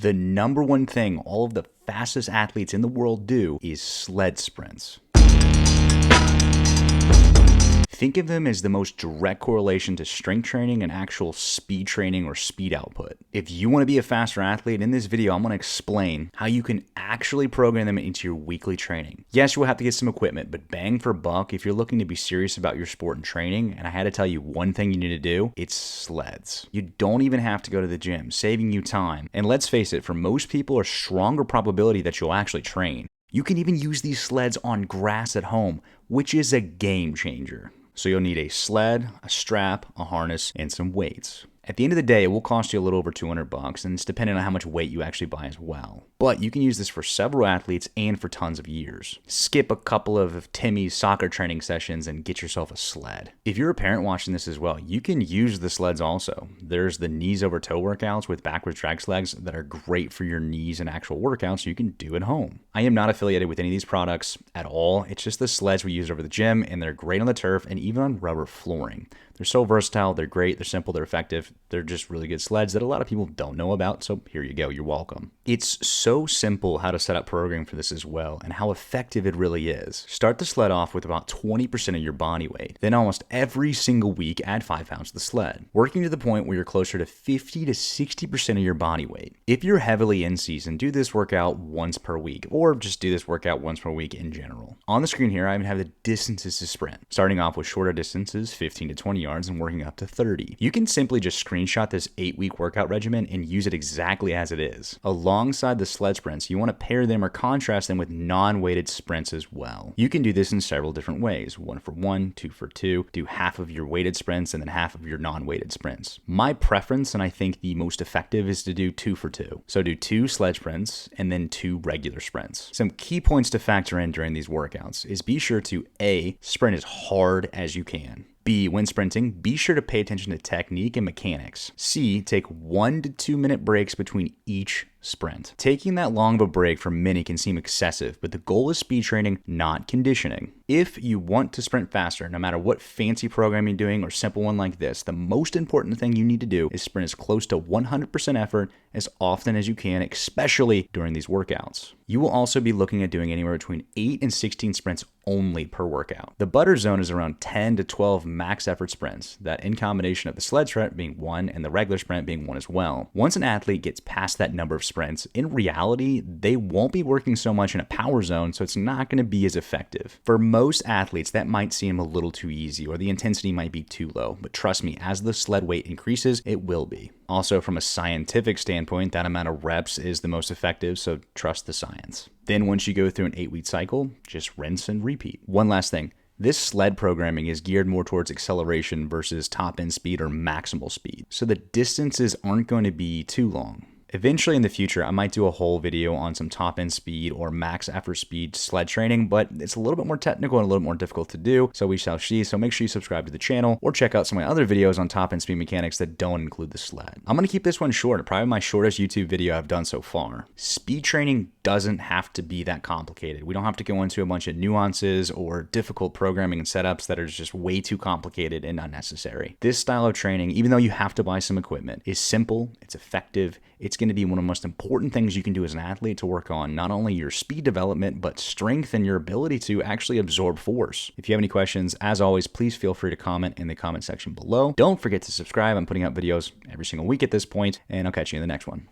The number one thing all of the fastest athletes in the world do is sled sprints. Think of them as the most direct correlation to strength training and actual speed training or speed output. If you want to be a faster athlete, in this video, I'm going to explain how you can actually program them into your weekly training. Yes, you will have to get some equipment, but bang for buck, if you're looking to be serious about your sport and training, and I had to tell you one thing you need to do, it's sleds. You don't even have to go to the gym, saving you time. And let's face it, for most people, a stronger probability that you'll actually train. You can even use these sleds on grass at home, which is a game changer. So you'll need a sled, a strap, a harness, and some weights. At the end of the day, it will cost you a little over $200, and it's dependent on how much weight you actually buy as well. But you can use this for several athletes and for tons of years. Skip a couple of Timmy's soccer training sessions and get yourself a sled. If you're a parent watching this as well, you can use the sleds also. There's the knees over toe workouts with backwards drag sleds that are great for your knees and actual workouts you can do at home. I am not affiliated with any of these products at all. It's just the sleds we use over the gym, and they're great on the turf and even on rubber flooring. They're so versatile, they're great, they're simple, they're effective. They're just really good sleds that a lot of people don't know about, so here you go, you're welcome. It's so simple how to set up programming for this as well, and how effective it really is. Start the sled off with about 20% of your body weight. Then almost every single week, add 5 pounds to the sled, working to the point where you're closer to 50 to 60% of your body weight. If you're heavily in season, do this workout once per week, or just do this workout once per week in general. On the screen here, I even have the distances to sprint, starting off with shorter distances, 15 to 20 yards, and working up to 30. You can simply just screenshot this 8-week workout regimen and use it exactly as it is. Alongside the sled sprints, you want to pair them or contrast them with non-weighted sprints as well. You can do this in several different ways. 1 for 1, 2 for 2, do half of your weighted sprints and then half of your non-weighted sprints. My preference, and I think the most effective, is to do 2 for 2. So do 2 sled sprints and then 2 regular sprints. Some key points to factor in during these workouts is be sure to A, sprint as hard as you can. B, when sprinting, be sure to pay attention to technique and mechanics. C, take 1 to 2 minute breaks between each sprint. Taking that long of a break for many can seem excessive, but the goal is speed training, not conditioning. If you want to sprint faster, no matter what fancy program you're doing or simple one like this, the most important thing you need to do is sprint as close to 100% effort as often as you can, especially during these workouts. You will also be looking at doing anywhere between 8 and 16 sprints only per workout. The butter zone is around 10 to 12 max effort sprints, that in combination of the sled sprint being 1 and the regular sprint being 1 as well. Once an athlete gets past that number of sprints, in reality, they won't be working so much in a power zone, so it's not going to be as effective. For most athletes, that might seem a little too easy, or the intensity might be too low, but trust me, as the sled weight increases, it will be. Also, from a scientific standpoint, that amount of reps is the most effective, so trust the science. Then once you go through an 8-week cycle, just rinse and repeat. One last thing. This sled programming is geared more towards acceleration versus top-end speed or maximal speed, so the distances aren't going to be too long. Eventually in the future, I might do a whole video on some top-end speed or max effort speed sled training, but it's a little bit more technical and a little more difficult to do, so we shall see. So make sure you subscribe to the channel or check out some of my other videos on top-end speed mechanics that don't include the sled. I'm going to keep this one short, probably my shortest YouTube video I've done so far. Speed training doesn't have to be that complicated. We don't have to go into a bunch of nuances or difficult programming and setups that are just way too complicated and unnecessary. This style of training, even though you have to buy some equipment, is simple, it's effective, it's going to be one of the most important things you can do as an athlete to work on not only your speed development, but strength and your ability to actually absorb force. If you have any questions, as always, please feel free to comment in the comment section below. Don't forget to subscribe. I'm putting out videos every single week at this point, and I'll catch you in the next one.